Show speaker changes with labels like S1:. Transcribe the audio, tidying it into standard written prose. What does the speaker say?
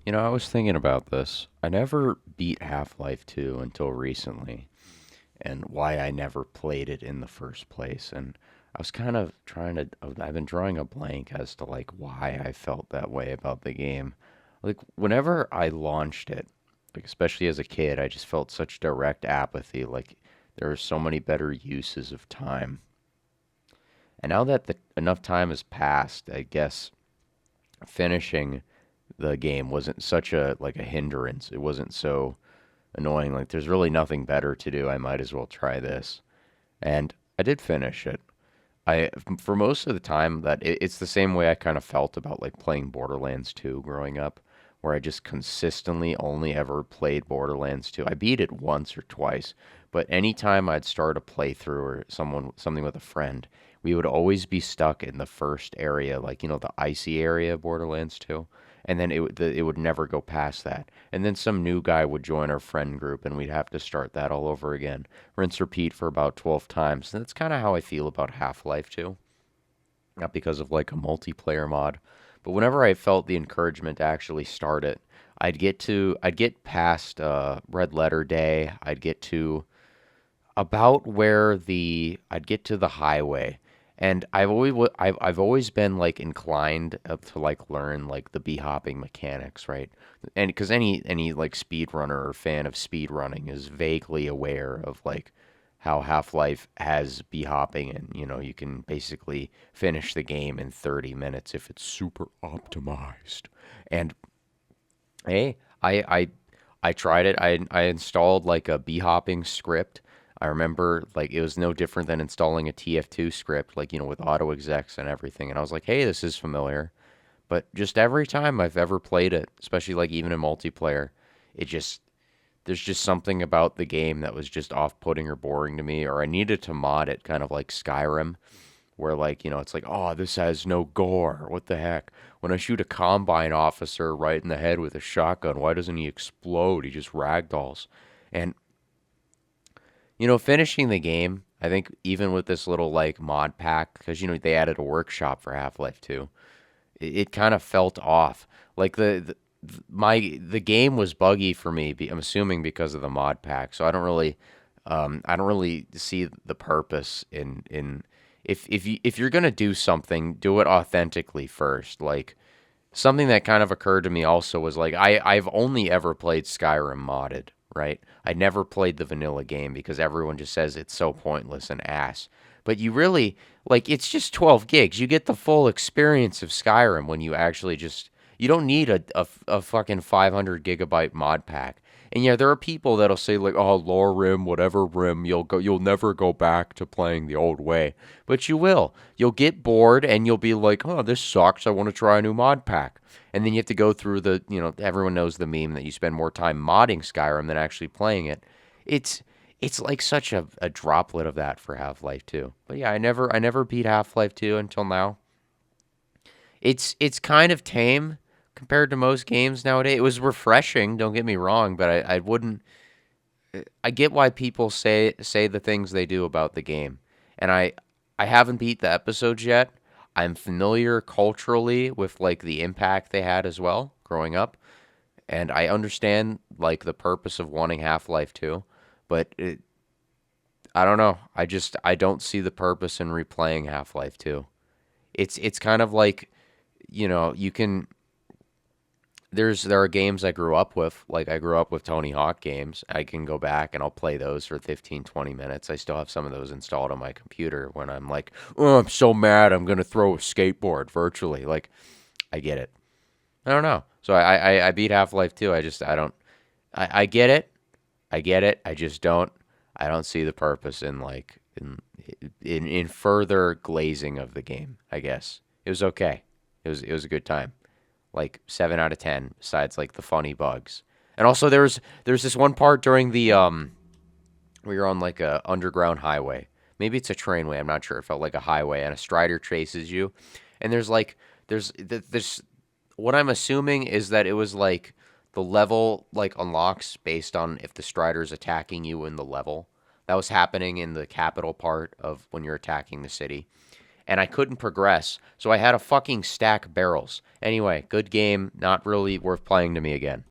S1: I was thinking about this. I never beat Half-Life 2 until recently, and why I never played it in the first place. And I was kind of trying to, I've been drawing a blank as to like why I felt that way about the game. Like whenever I launched it, like especially as a kid, I just felt such direct apathy. Like there are so many better uses of time. And now that enough time has passed, I guess finishing the game wasn't such a like a hindrance. It wasn't so annoying. Like there's really nothing better to do. I might as well try this. And I did finish it. I for most of the time that it's the same way I kind of felt about like playing Borderlands 2 growing up, where I just consistently only ever played Borderlands 2. I beat it once or twice, but anytime I'd start a playthrough or something with a friend, we would always be stuck in the first area, like the icy area of Borderlands 2, and then it would never go past that. And then some new guy would join our friend group, and we'd have to start that all over again, rinse repeat for about 12 times. And that's kind of how I feel about Half-Life 2, not because of like a multiplayer mod, but whenever I felt the encouragement to actually start it, I'd get past Red Letter Day. I'd get to about where I'd get to the highway, and I've always been like inclined to like learn like the bee hopping mechanics, right? And because any like speedrunner or fan of speedrunning is vaguely aware of like how Half-Life has bee hopping, and you can basically finish the game in 30 minutes if it's super optimized. And hey, I tried it. I installed like a bee hopping script. I remember like it was no different than installing a TF2 script, like with auto execs and everything. And I was like, hey, this is familiar. But just every time I've ever played it, especially like even in multiplayer, it just there's just something about the game that was just off-putting or boring to me, or I needed to mod it, kind of like Skyrim, where like it's like, oh, this has no gore, what the heck. When I shoot a combine officer right in the head with a shotgun, why doesn't he explode? He just ragdolls. And finishing the game, I think even with this little like mod pack, because they added a workshop for Half-Life 2, it kind of felt off. Like the game was buggy for me. I'm assuming because of the mod pack. So I don't really see the purpose in if you're gonna do something, do it authentically first. Like something that kind of occurred to me also was like I've only ever played Skyrim modded, right? I never played the vanilla game because everyone just says it's so pointless and ass. But you really like it's just 12 gigs. You get the full experience of Skyrim when you actually just you don't need a fucking 500 gigabyte mod pack. And yeah, there are people that'll say like, "Oh, lore rim, whatever rim, you'll never go back to playing the old way." But you will. You'll get bored and you'll be like, "Oh, this sucks. I want to try a new mod pack." And then you have to go through everyone knows the meme that you spend more time modding Skyrim than actually playing it. It's it's like such a droplet of that for Half-Life 2. But yeah, I never beat Half-Life 2 until now. It's kind of tame compared to most games nowadays. It was refreshing, don't get me wrong, but I wouldn't I get why people say the things they do about the game. And I haven't beat the episodes yet. I'm familiar culturally with like the impact they had as well growing up, and I understand like the purpose of wanting Half-Life 2, but I don't know. I don't see the purpose in replaying Half-Life 2. It's kind of like, you can there are games I grew up with. Like I grew up with Tony Hawk games. I can go back and I'll play those for 15, 20 minutes. I still have some of those installed on my computer when I'm like, "Oh, I'm so mad. I'm going to throw a skateboard virtually." Like I get it. I don't know. So I beat Half-Life 2. I don't I get it. I get it. I don't see the purpose in like in further glazing of the game, I guess. It was okay. It was a good time, like 7 out of 10. Besides like the funny bugs, and also there's this one part during the where you're on like a underground highway. Maybe it's a trainway. I'm not sure. It felt like a highway, and a strider chases you, and there's what I'm assuming is that it was like the level like unlocks based on if the strider's attacking you in the level. That was happening in the capital part of when you're attacking the city. and I couldn't progress, so I had to fucking stack barrels. Anyway, good game, not really worth playing to me again.